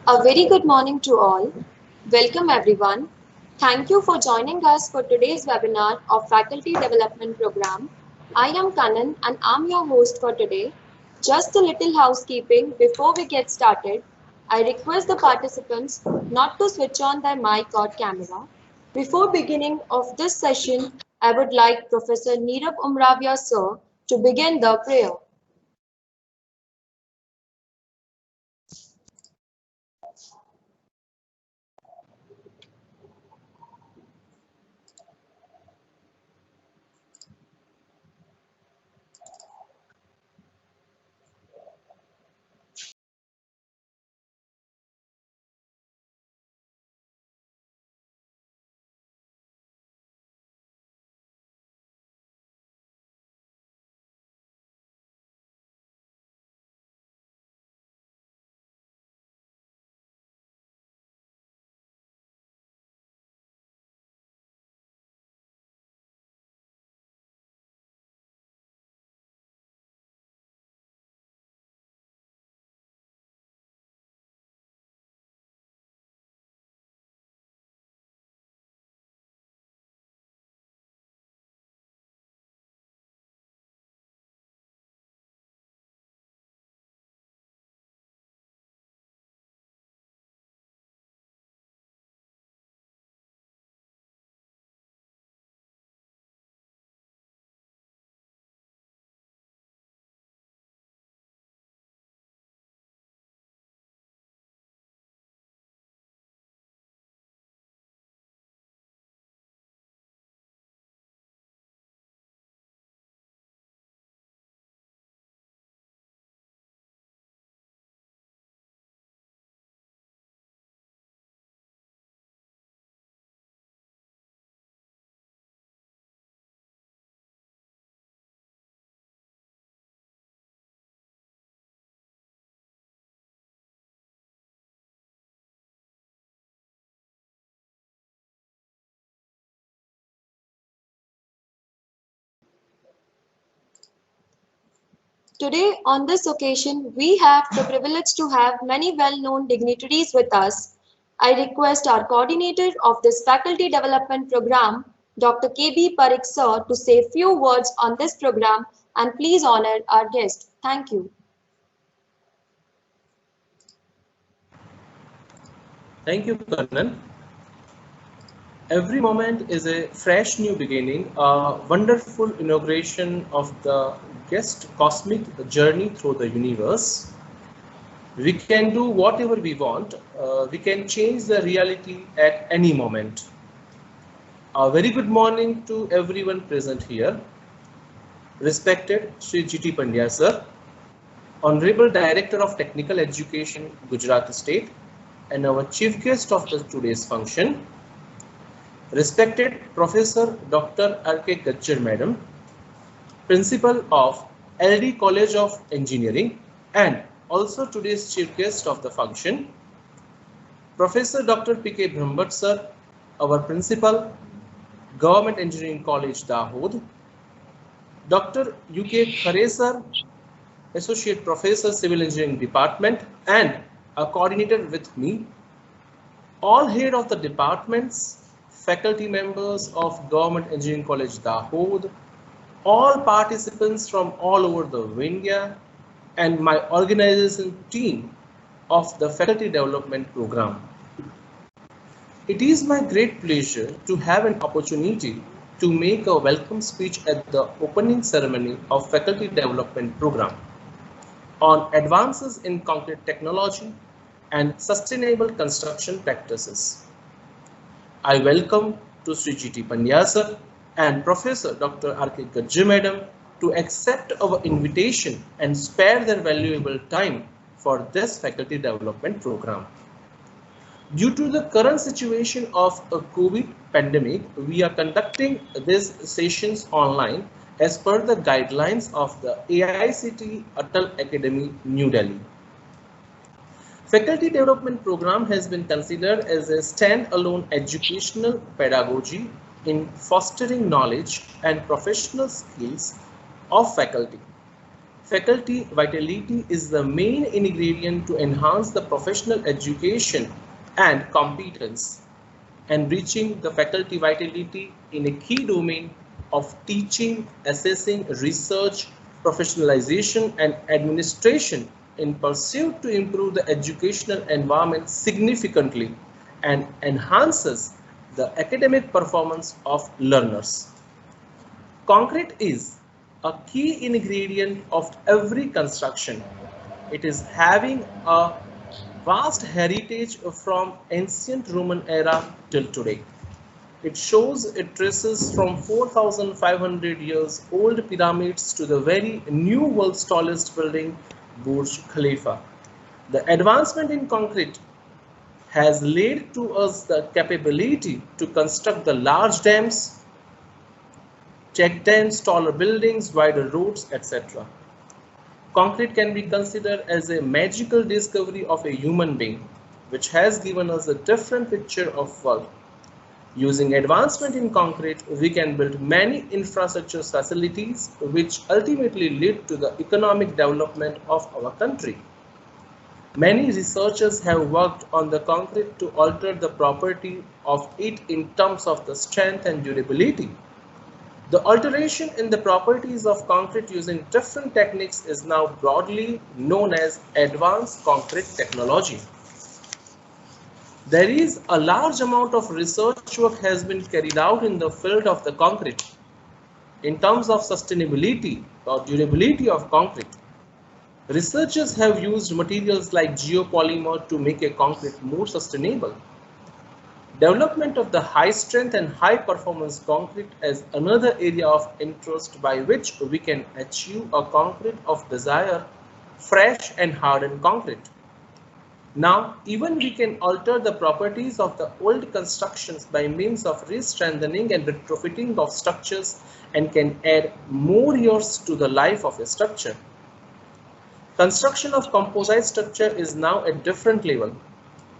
A very good morning to all. Welcome everyone. Thank you for joining us for today's webinar of Faculty Development Program. I am Kanan and I'm your host for today. Just a little housekeeping before we get started. I request the participants not to switch on their mic or camera. Before beginning of this session, I would like Professor Neerab Umravia sir to begin the prayer. Today, on this occasion, we have the privilege to have many well-known dignitaries with us. I request our coordinator of this faculty development program, Dr. K.B. Parikh sir, to say few words on this program and please honor our guest. Thank you. Thank you, Kanan. Every moment is a fresh new beginning, a wonderful inauguration of the guest cosmic journey through the universe. We can do whatever we want. We can change the reality at any moment. A very good morning to everyone present here. Respected Sri G.T. Pandya sir, Honorable Director of Technical Education, Gujarat State, and our chief guest of today's function, respected Professor Dr. R.K. Gajjar Madam, Principal of LD College of Engineering, and also today's chief guest of the function, Professor Dr. P.K. Brahmbhatt sir, our Principal, Government Engineering College, Dahod, Dr. U.K. Khare sir, Associate Professor, Civil Engineering Department, and a coordinator with me, all head of the departments, faculty members of Government Engineering College, Dahod, all participants from all over the India, and my organization team of the Faculty Development Program. It is my great pleasure to have an opportunity to make a welcome speech at the opening ceremony of Faculty Development Program on advances in concrete technology and sustainable construction practices. I welcome to Sri G.T. Pandya sir and Professor Dr. R.K. Gajjar Madam to accept our invitation and spare their valuable time for this faculty development program. Due to the current situation of a COVID pandemic, we are conducting these sessions online as per the guidelines of the AICTE Atal Academy, New Delhi. Faculty Development Program has been considered as a stand-alone educational pedagogy in fostering knowledge and professional skills of faculty. faculty vitality is the main ingredient to enhance the professional education and competence, enriching the faculty vitality in a key domain of teaching, assessing, research, professionalization, and administration in pursuit to improve the educational environment significantly and enhances the academic performance of learners. Concrete is a key ingredient of every construction. It is having a vast heritage from ancient Roman era till today. It shows it traces from 4,500 years old pyramids to the very new world's tallest building, Burj Khalifa. The advancement in concrete has led to us the capability to construct the large dams, check dams, taller buildings, wider roads, etc. Concrete can be considered as a magical discovery of a human being, which has given us a different picture of world. Using advancement in concrete, we can build many infrastructure facilities which ultimately lead to the economic development of our country. Many researchers have worked on the concrete to alter the property of it in terms of the strength and durability. The alteration in the properties of concrete using different techniques is now broadly known as advanced concrete technology. There is a large amount of research work has been carried out in the field of the concrete in terms of sustainability or durability of concrete. Researchers have used materials like geopolymer to make a concrete more sustainable. Development of the high strength and high performance concrete is another area of interest by which we can achieve a concrete of desire, fresh and hardened concrete. Now, even we can alter the properties of the old constructions by means of re-strengthening and retrofitting of structures and can add more years to the life of a structure. Construction of composite structure is now at different level.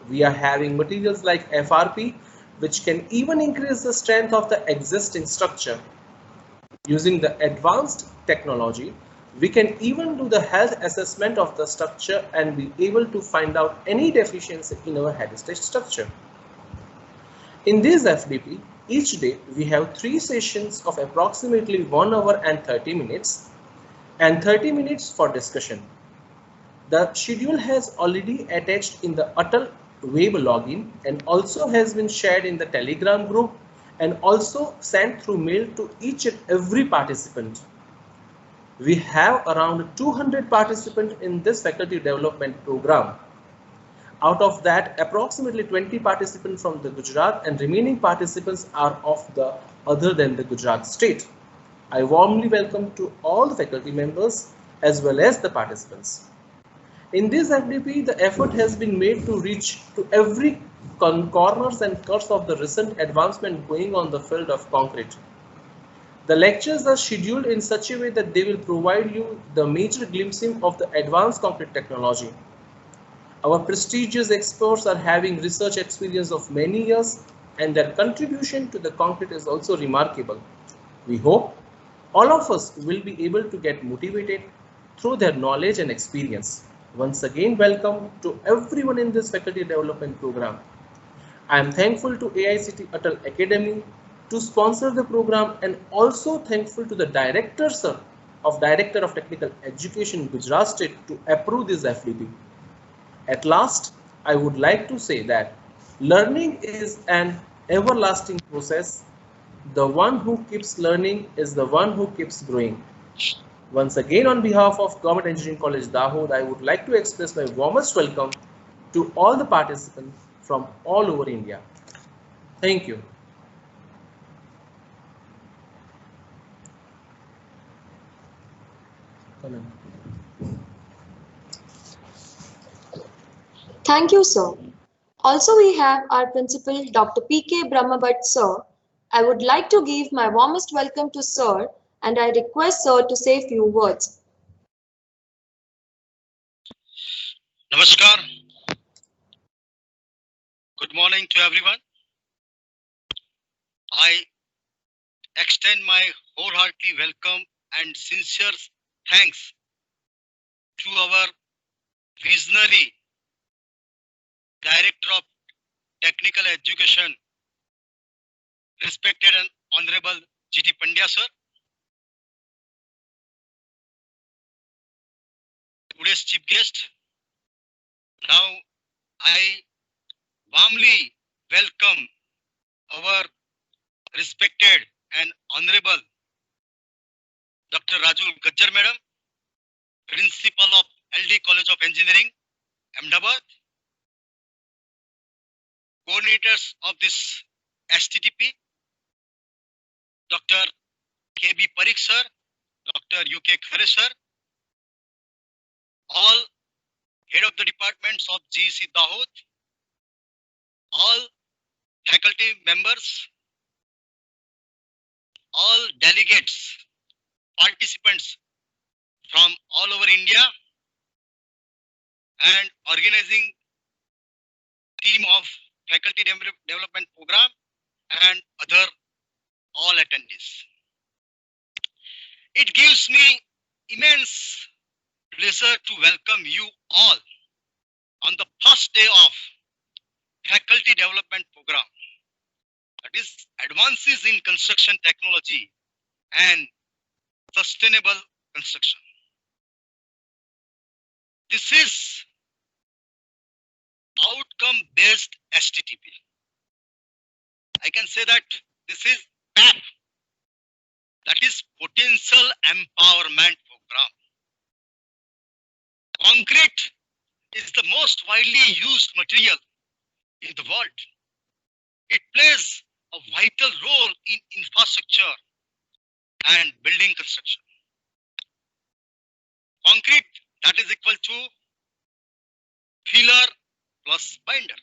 We are having materials like FRP, which can even increase the strength of the existing structure. Using the advanced technology, we can even do the health assessment of the structure and be able to find out any deficiency in our heritage structure. In this FDP, each day we have 3 sessions of approximately 1 hour and 30 minutes and 30 minutes for discussion. The schedule has already attached in the Atal web login and also has been shared in the Telegram group and also sent through mail to each and every participant. We have around 200 participants in this faculty development program. Out of that, approximately 20 participants from the Gujarat and remaining participants are of the other than the Gujarat state. I warmly welcome to all the faculty members as well as the participants. In this FDP, the effort has been made to reach to every corners and cuts of the recent advancement going on the field of concrete. The lectures are scheduled in such a way that they will provide you the major glimpsing of the advanced concrete technology. Our prestigious experts are having research experience of many years and their contribution to the concrete is also remarkable. We hope all of us will be able to get motivated through their knowledge and experience. Once again, welcome to everyone in this faculty development program. I am thankful to AICTE Atal Academy to sponsor the program and also thankful to the Director of Technical Education Gujarat State to approve this FDP. At last, I would like to say that learning is an everlasting process. The one who keeps learning is the one who keeps growing. Once again, on behalf of Government Engineering College Dahod, I would like to express my warmest welcome to all the participants from all over India. Thank you. Thank you, sir. Also, we have our principal, Dr. P.K. Brahmabhat, sir. I would like to give my warmest welcome to sir and I request sir to say a few words. Namaskar. Good morning to everyone. I extend my wholeheartedly welcome and sincere thanks to our visionary Director of Technical Education, respected and Honorable G.T. Pandya sir, today's chief guest. Now I warmly welcome our respected and Honorable Dr. Raju Gajjar Madam, Principal of LD College of Engineering, Ahmedabad, coordinators of this STTP, Dr. K.B. Parikh sir, Dr. U.K. Khare sir, all head of the departments of GEC Dahod, all faculty members, all delegates, participants from all over India, and organizing team of faculty development program and other all attendees. It gives me immense pleasure to welcome you all on the first day of faculty development program, that is advances in construction technology and sustainable construction. This is outcome-based STTP. I can say that this is PAP, that is Potential Empowerment Program. Concrete is the most widely used material in the world. It plays a vital role in infrastructure and building construction. Concrete, that is equal to filler plus binder.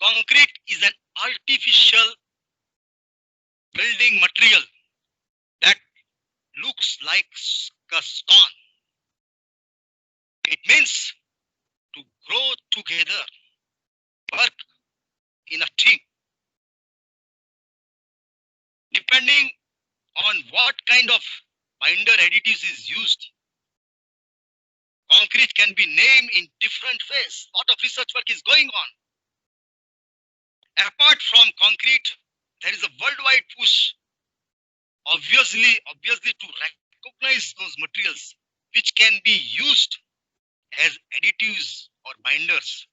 Concrete is an artificial building material that looks like a stone. It means to grow together, work in a team. Depending on what kind of binder additives is used, concrete can be named in different ways. A lot of research work is going on. Apart from concrete, there is a worldwide push, obviously to recognize those materials which can be used as additives or binders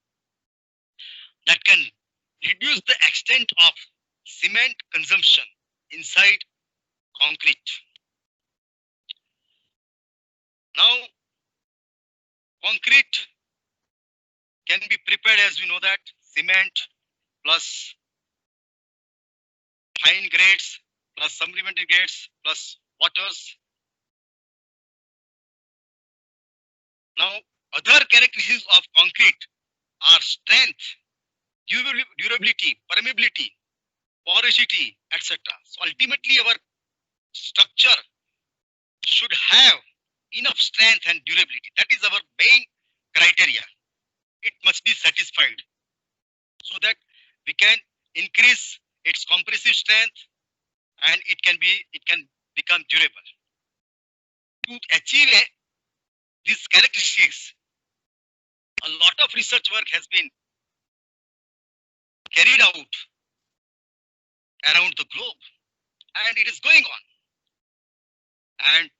that can reduce the extent of cement consumption inside concrete. Now, concrete can be prepared, as we know, that cement plus fine grades plus supplementary grades plus waters. Now, other characteristics of concrete are strength, durability, permeability, porosity, etc. So ultimately, our structure should have enough strength and durability. That is our main criteria. It must be satisfied so that we can increase its compressive strength and it can become durable. To achieve these characteristics, a lot of research work has been carried out around the globe, and it is going on. And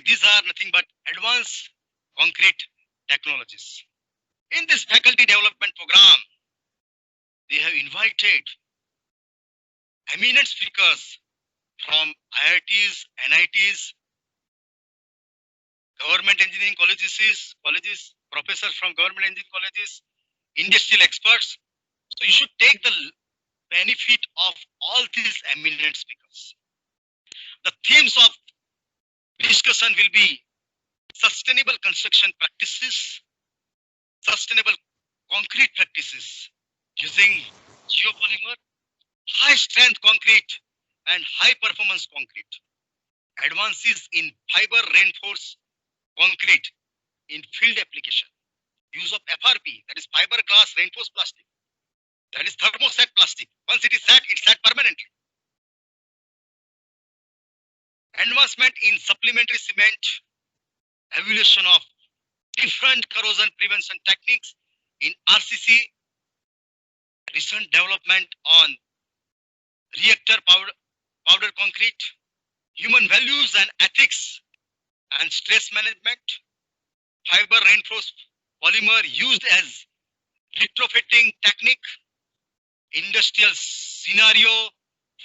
these are nothing but advanced concrete technologies. In this faculty development program, they have invited eminent speakers from IITs, NITs, government engineering colleges, professors from government engineering colleges, industrial experts. So you should take the benefit of all these eminent speakers. The themes of discussion will be sustainable construction practices, sustainable concrete practices using geopolymer, high strength concrete and high performance concrete, advances in fiber reinforced concrete in field application, use of FRP, that is fiberglass reinforced plastic, that is thermoset plastic. Once it is set, it's set permanently. Advancement in supplementary cement evaluation of different corrosion prevention techniques in RCC, recent development on reactor powder concrete, human values and ethics and stress management, fiber reinforced polymer used as retrofitting technique, industrial scenario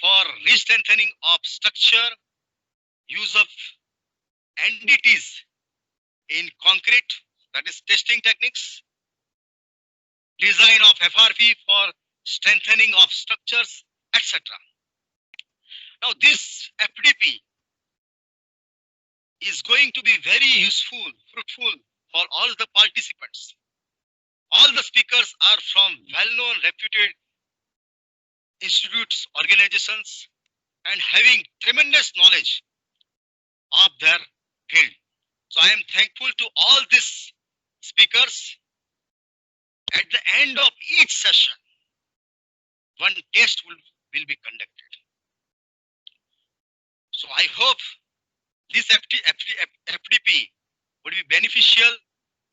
for re-strengthening of structure, use of NDTs in concrete, that is testing techniques, design of FRP for strengthening of structures, etc. Now this FDP is going to be very useful, fruitful for all the participants. All the speakers are from well-known, reputed institutes, organizations, and having tremendous knowledge of their field. So I am thankful to all these speakers. At the end of each session, one test will be conducted. So I hope this FDP would be beneficial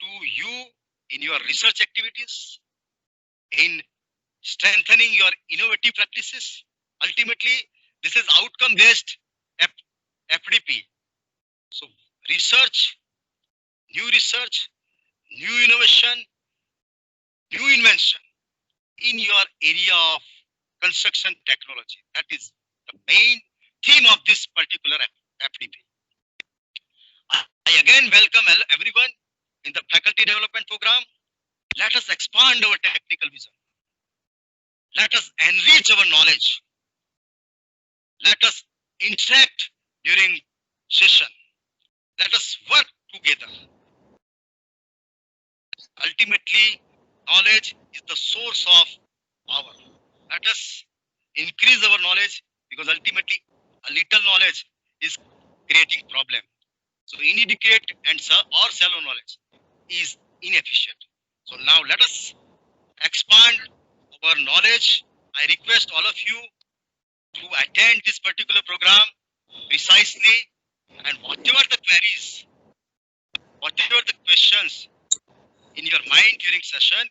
to you in your research activities, in strengthening your innovative practices. Ultimately, this is outcome-based FDP. So research, new innovation, new invention in your area of construction technology. That is the main theme of this particular FDP. I again welcome everyone in the faculty development program. Let us expand our technical vision. Let us enrich our knowledge. Let us interact during session. Let us work together. Ultimately, knowledge is the source of power. Let us increase our knowledge, because ultimately a little knowledge is creating problem. So inadequate and or shallow knowledge is inefficient. So now let us expand our knowledge. I request all of you to attend this particular program precisely, and whatever the queries, whatever the questions in your mind during session,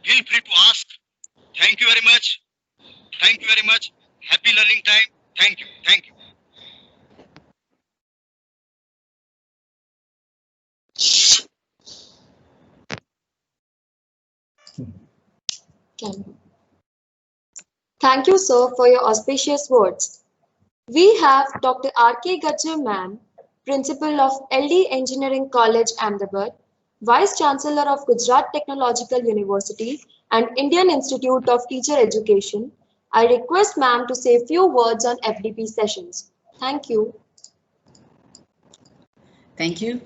feel free to ask. Thank you very much. Thank you very much. Happy learning time. Thank you. Thank you. Thank you, sir, for your auspicious words. We have Dr. R.K. Gajjar ma'am, Principal of LD Engineering College, Ahmedabad, Vice Chancellor of Gujarat Technological University and Indian Institute of Teacher Education. I request ma'am to say a few words on FDP sessions. Thank you. Thank you.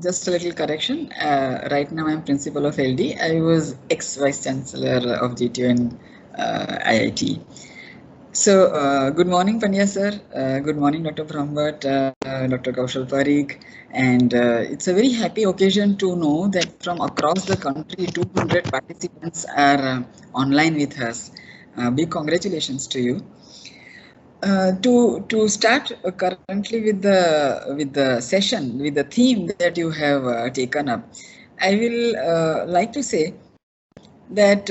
Just a little correction. Right now I'm Principal of LD. I was ex-Vice Chancellor of GTU and IIT. So, good morning, Pandya sir. Good morning, Dr. Brahmbhatt, Dr. Kaushal Parikh. And it's a very happy occasion to know that from across the country, 200 participants are online with us. Big congratulations to you. To start currently with the session, with the theme that you have taken up, I will like to say that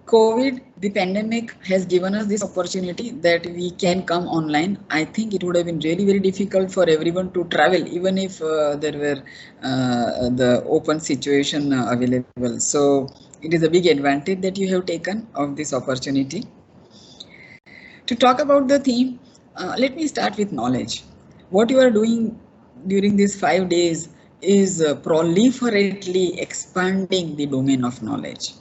COVID, the pandemic, has given us this opportunity that we can come online. I think it would have been really very difficult for everyone to travel, even if there were the open situation available. So it is a big advantage that you have taken of this opportunity. To talk about the theme, let me start with knowledge. What you are doing during these 5 days is proliferately expanding the domain of knowledge.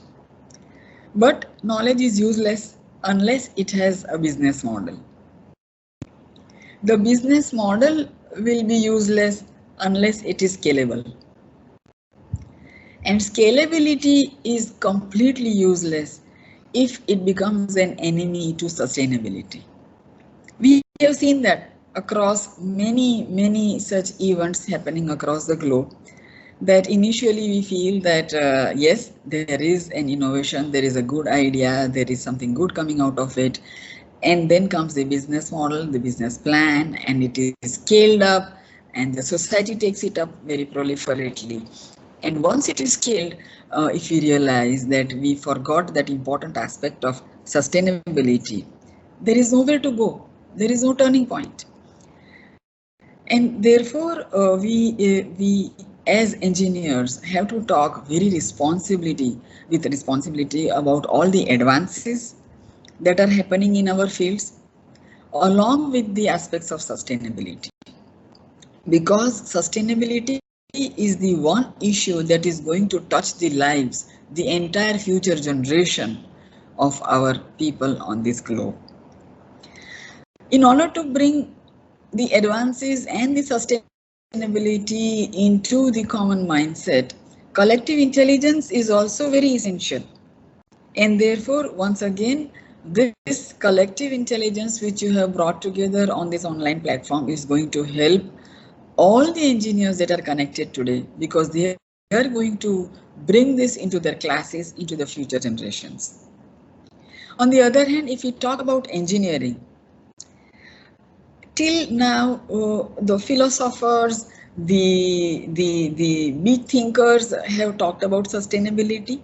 But knowledge is useless unless it has a business model. The business model will be useless unless it is scalable. And scalability is completely useless if it becomes an enemy to sustainability. We have seen that across many such events happening across the globe, that initially we feel that yes, there is an innovation, there is a good idea, there is something good coming out of it, and then comes the business model, the business plan, and it is scaled up, and the society takes it up very proliferately. And once it is killed, if we realize that we forgot that important aspect of sustainability, there is nowhere to go. There is no turning point. And therefore, we as engineers have to talk very with responsibility about all the advances that are happening in our fields, along with the aspects of sustainability. Because sustainability is the one issue that is going to touch the lives, the entire future generation of our people on this globe. In order to bring the advances and the sustainability into the common mindset, collective intelligence is also very essential. And therefore, once again, this collective intelligence which you have brought together on this online platform is going to help all the engineers that are connected today, because they are going to bring this into their classes, into the future generations. On the other hand, if we talk about engineering, till now, the philosophers, the big thinkers have talked about sustainability,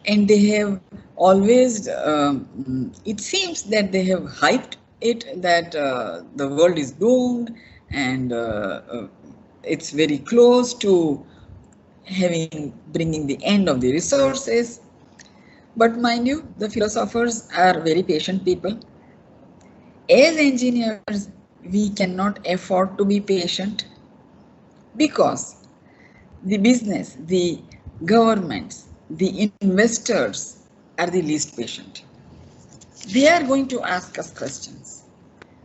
and they have always, it seems that they have hyped it, that the world is doomed and it's very close to bringing the end of the resources. But mind you, the philosophers are very patient people. As engineers, we cannot afford to be patient, because the business, the governments, the investors are the least patient. They are going to ask us questions.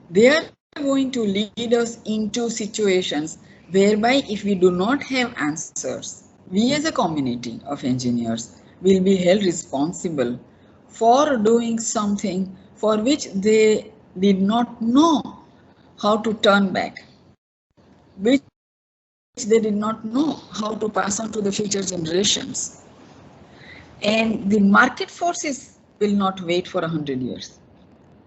They are going to lead us into situations whereby if we do not have answers, we as a community of engineers will be held responsible for doing something for which they did not know how to turn back, which they did not know how to pass on to the future generations. And the market forces will not wait for 100 years.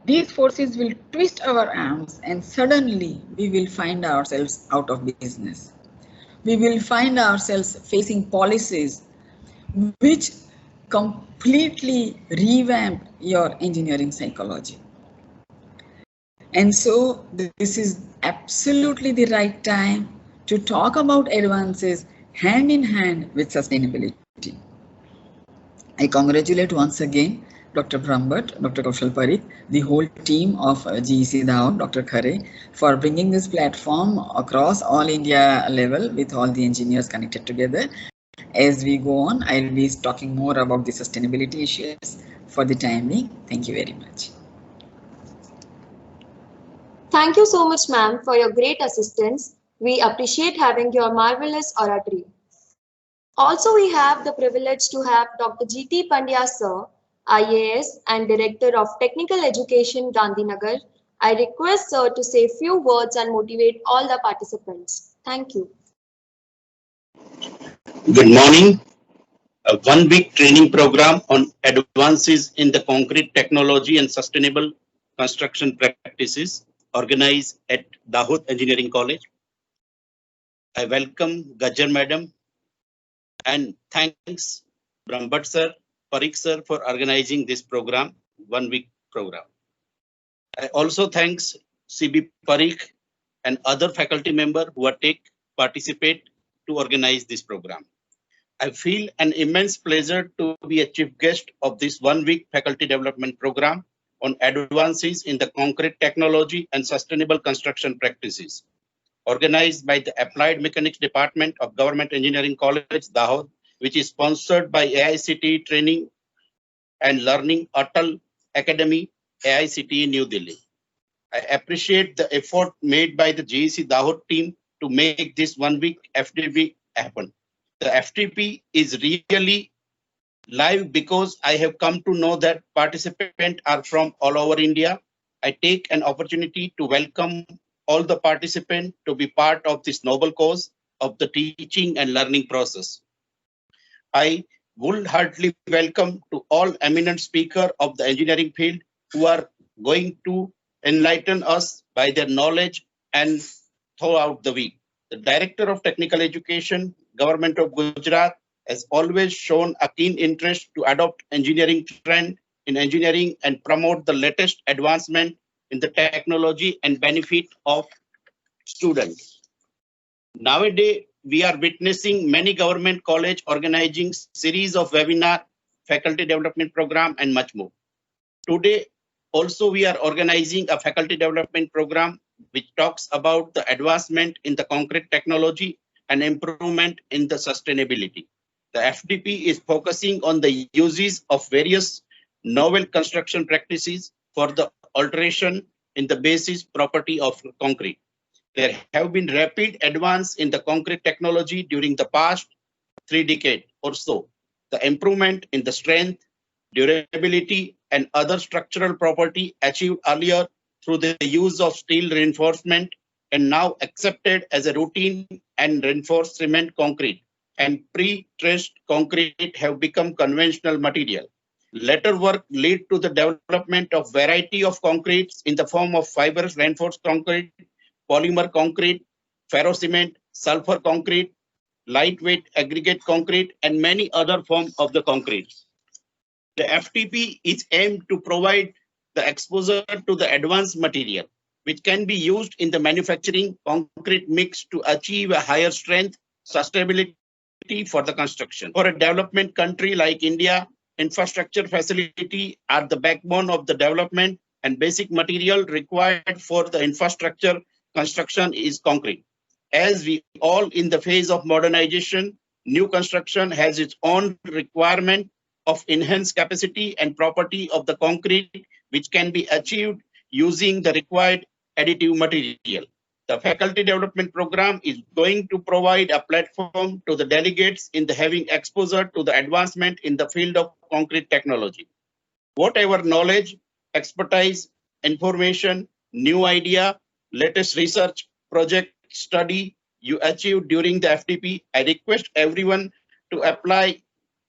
These forces will twist our arms, and suddenly we will find ourselves out of business. We will find ourselves facing policies which completely revamp your engineering psychology. And so this is absolutely the right time to talk about advances hand in hand with sustainability. I congratulate once again Dr. Brahmbhatt, Dr. Kaushal Parikh, the whole team of GEC Dahood, Dr. Khare, for bringing this platform across all India level with all the engineers connected together. As we go on, I'll be talking more about the sustainability issues. For the time being, thank you very much. Thank you so much, ma'am, for your great assistance. We appreciate having your marvelous oratory. Also, we have the privilege to have Dr. G.T. Pandya, sir, IAS and Director of Technical Education, Gandhinagar. I request sir to say few words and motivate all the participants. Thank you. Good morning. A one-week training program on advances in the concrete technology and sustainable construction practices organized at Dahood Engineering College. I welcome Gajjar Madam and thanks Brahmbhatt sir, Parikh sir for organizing this program, one-week program. I also thanks CB Parikh and other faculty member who are participate to organize this program. I feel an immense pleasure to be a chief guest of this one-week faculty development program on advances in the concrete technology and sustainable construction practices, organized by the Applied Mechanics Department of Government Engineering College, Dahood, which is sponsored by AICTE Training and Learning Atal Academy, AICTE New Delhi. I appreciate the effort made by the GEC Dahood team to make this one-week FDP happen. The FTP is really live because I have come to know that participants are from all over India. I take an opportunity to welcome all the participants to be part of this noble cause of the teaching and learning process. I would heartily welcome to all eminent speakers of the engineering field who are going to enlighten us by their knowledge and throughout the week. The Director of Technical Education, Government of Gujarat, has always shown a keen interest to adopt engineering trend in engineering and promote the latest advancement in the technology and benefit of students. Nowadays, we are witnessing many government college organizing series of webinar, faculty development program, and much more. Today, also we are organizing a faculty development program which talks about the advancement in the concrete technology and improvement in the sustainability. The FDP is focusing on the uses of various novel construction practices for the alteration in the basis property of concrete. There have been rapid advance in the concrete technology during the past 3 decades or so. The improvement in the strength, durability, and other structural property achieved earlier through the use of steel reinforcement and now accepted as a routine and reinforced cement concrete and pre-stressed concrete have become conventional material. Later work led to the development of variety of concretes in the form of fibrous reinforced concrete, polymer concrete, ferro cement, sulfur concrete, lightweight aggregate concrete, and many other forms of the concrete. The FTP is aimed to provide the exposure to the advanced material, which can be used in the manufacturing concrete mix to achieve a higher strength, sustainability for the construction. For a development country like India, infrastructure facility are the backbone of the development and basic material required for the infrastructure construction is concrete. As we all in the phase of modernization, new construction has its own requirement of enhanced capacity and property of the concrete, which can be achieved using the required additive material. The faculty development program is going to provide a platform to the delegates in the having exposure to the advancement in the field of concrete technology. Whatever knowledge, expertise, information, new idea, latest research, project, study you achieved during the FDP, I request everyone to apply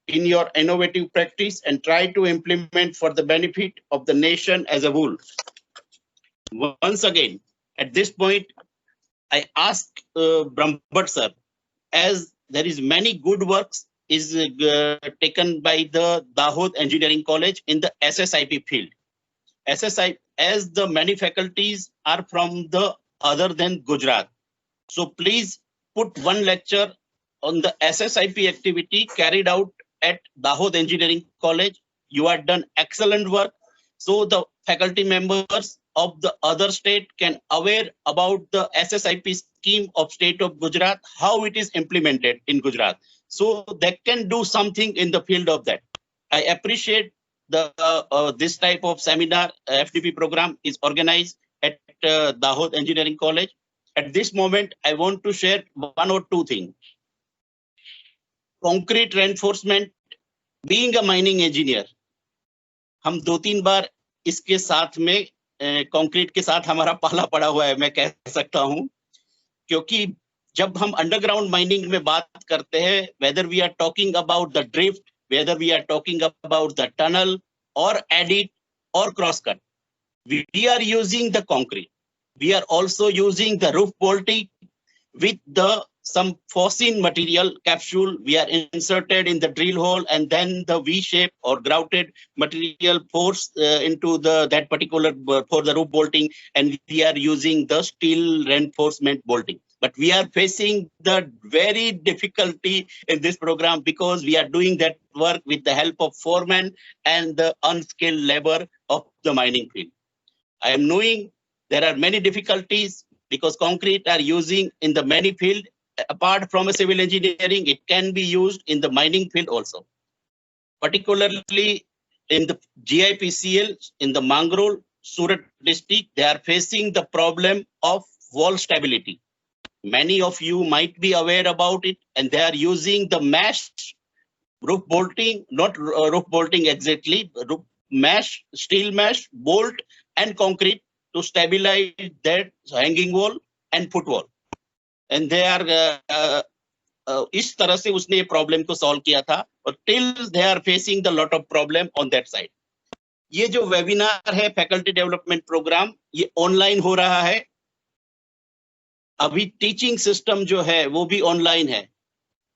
in your innovative practice and try to implement for the benefit of the nation as a whole. Once again, at this point, I ask Brahmbhatt sir, as there is many good works is taken by the Dahod Engineering College in the SSIP field. SSIP, as the many faculties are from the other than Gujarat. So please put one lecture on the SSIP activity carried out at Dahod Engineering College. You have done excellent work. So the faculty members of the other state can aware about the SSIP scheme of state of Gujarat, how it is implemented in Gujarat. So they can do something in the field of that. I appreciate the this type of seminar FDP program is organized at Dahod Engineering College. At this moment, I want to share one or two things. Concrete reinforcement, being a mining engineer, हम 2-3 बार इसके साथ में concrete के साथ हमारा पाला पड़ा हुआ है, मैं कह सकता हूं, क्योंकि जब हम अंडरग्राउंड माइनिंग में बात करते हैं, whether we are talking about the drift, whether we are talking about the tunnel or adit or cross cut, we are using the concrete. We are also using the roof bolting with the some forcing material capsule. We are inserted in the drill hole and then the V-shape or grouted material forced into that particular for the roof bolting, and we are using the steel reinforcement bolting. But we are facing the very difficulty in this program because we are doing that work with the help of foremen and the unskilled labor of the mining field. I am knowing there are many difficulties because concrete are using in the many field. Apart from a civil engineering, it can be used in the mining field also. Particularly in the GIPCL, in the Mangrol, Surat district, they are facing the problem of wall stability. Many of you might be aware about it, and they are using the mesh roof bolting, not roof bolting exactly, roof mesh, steel mesh, bolt and concrete to stabilize that hanging wall and footwall. And they are इस तरह से उसने ये problem को solve किया था, और till they are facing the lot of problem on that side. ये जो वेबिनार है फैकल्टी डेवलपमेंट प्रोग्राम, ये ऑनलाइन हो रहा है. अभी टीचिंग सिस्टम जो है वो भी ऑनलाइन है.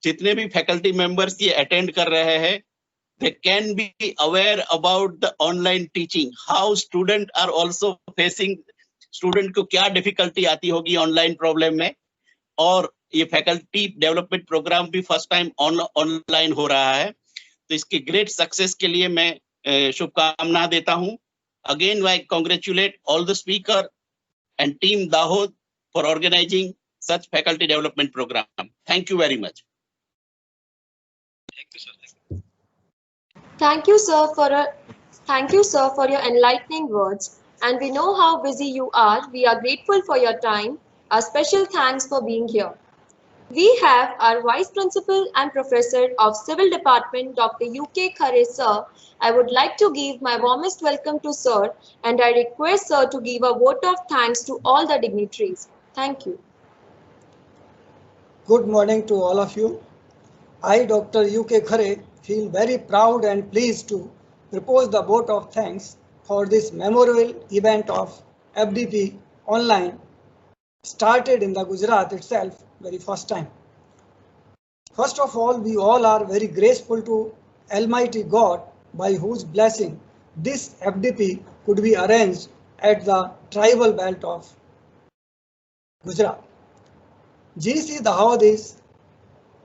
जितने भी फैकल्टी मेंबर्स ये अटेंड कर रहे हैं, they can be aware about the online teaching, how student are also facing, student को क्या डिफिकल्टी आती होगी ऑनलाइन प्रॉब्लम में. और ये फैकल्टी डेवलपमेंट प्रोग्राम भी फर्स्ट टाइम ऑनलाइन हो रहा है. तो इसकी ग्रेट सक्सेस के लिए मैं शुभकामना देता हूं. Again I congratulate all the speaker and team Dahod for organizing such faculty development program. Thank you very much. Thank you, sir. Thank you, sir, for your enlightening words. And we know how busy you are. We are grateful for your time. A special thanks for being here. We have our Vice Principal and Professor of Civil Department, Dr. U.K. Khare, sir. I would like to give my warmest welcome to sir, and I request sir to give a vote of thanks to all the dignitaries. Thank you. Good morning to all of you. I, Dr. U.K. Khare, feel very proud and pleased to propose the vote of thanks for this memorable event of FDP online, started in the Gujarat itself very first time. First of all, we all are very grateful to Almighty God, by whose blessing this FDP could be arranged at the tribal belt of Gujarat. GC Dahod is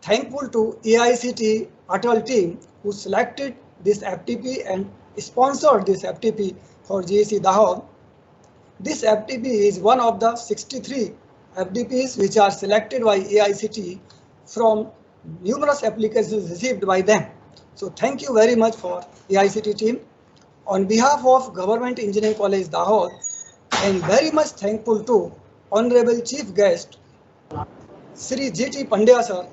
thankful to AICT Atal team who selected this FTP and sponsored this FTP for GC Dahod. This FTP is one of the 63 FDPs which are selected by AICT from numerous applications received by them. So thank you very much for AICT team. On behalf of Government Engineering College Dahod, I am very much thankful to Honorable Chief Guest Sri G.T. Pandya sir,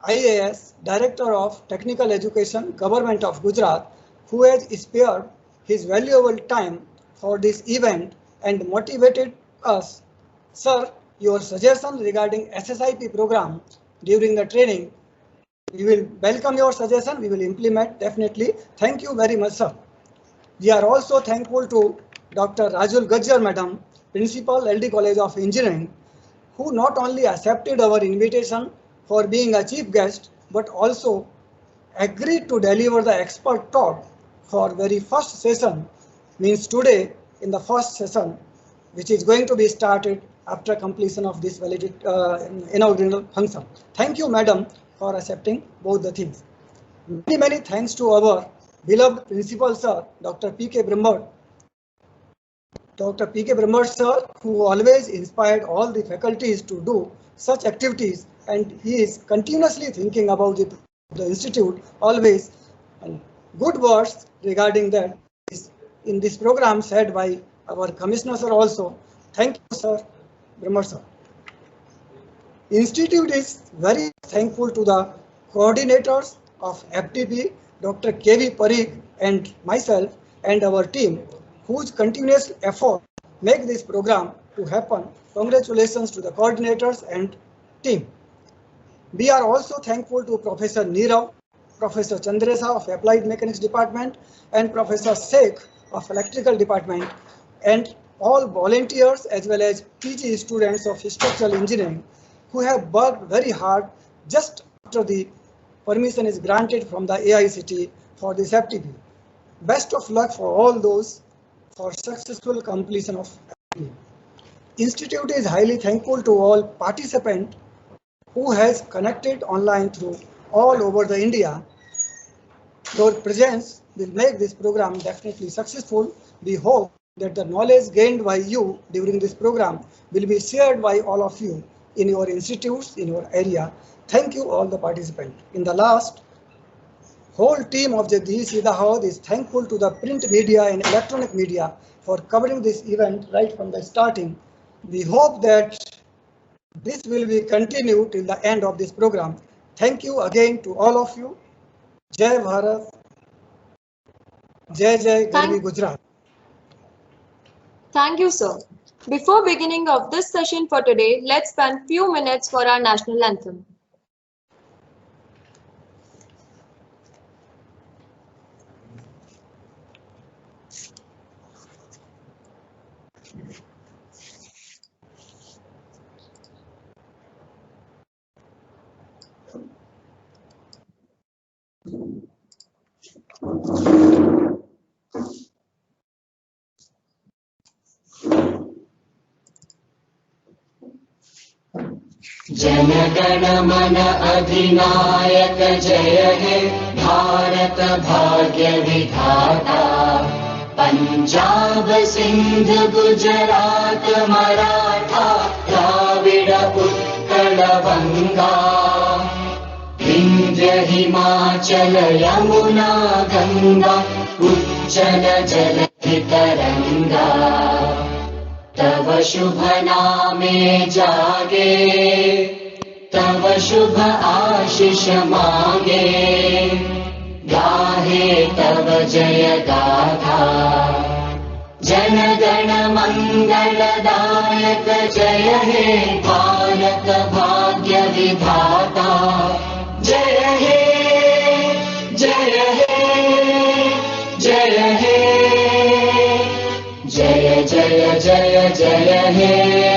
IAS, Director of Technical Education, Government of Gujarat, who has spared his valuable time for this event and motivated us. Sir, your suggestion regarding SSIP program during the training, we will welcome your suggestion, we will implement definitely. Thank you very much, sir. We are also thankful to Dr. Rajul Gajjar Madam, Principal, LD College of Engineering, who not only accepted our invitation for being a chief guest, but also agreed to deliver the expert talk for very first session, means today in the first session, which is going to be started after completion of this inaugural function. Thank you, madam, for accepting both the things. Many thanks to our beloved principal sir, Dr. P.K. Brahmbhatt. Dr. P.K. Brahmbhatt sir, who always inspired all the faculties to do such activities, and he is continuously thinking about the institute always, and good words regarding that is in this program said by our commissioner sir also. Thank you, sir, Brahmbhatt sir. Institute is very thankful to the coordinators of FTP, Dr. K.V. Parikh and myself and our team, whose continuous effort make this program to happen. Congratulations to the coordinators and team. We are also thankful to Professor Neerav, Professor Chandresa of Applied Mechanics Department, and Professor Sheikh of Electrical Department, and all volunteers as well as PG students of Structural Engineering who have worked very hard just after the permission is granted from the AICT for this FTP. Best of luck for all those for successful completion of FTP. Institute is highly thankful to all participants who has connected online through all over the India. Your presence will make this program definitely successful. We hope that the knowledge gained by you during this program will be shared by all of you in your institutes, in your area. Thank you all the participants. In the last, whole team of the GC Dahod is thankful to the print media and electronic media for covering this event right from the starting. We hope that this will be continued till the end of this program. Thank you again to all of you. Jai Bharat. Jai Jai Garvi Gujarat. Thank you, sir. Before beginning of this session for today, let's spend few minutes for our national anthem. Jana Gana मन अधिनायक जय हे भारत भाग्य विधाता। पंजाब सिंध गुजरात मराठा द्राविड़ उत्कल बंगा। विंध्य हिमाचल यमुना गंगा उज्जल जलधि तरंगा। तव शुभ नामे जागे तव शुभ आशीष मांगे। गाहे तव जय गाथा जन गण मंगलदायक जय हे भारत भाग्य विधाता। जय हे जय हे जय हे जय जय जय जय हे।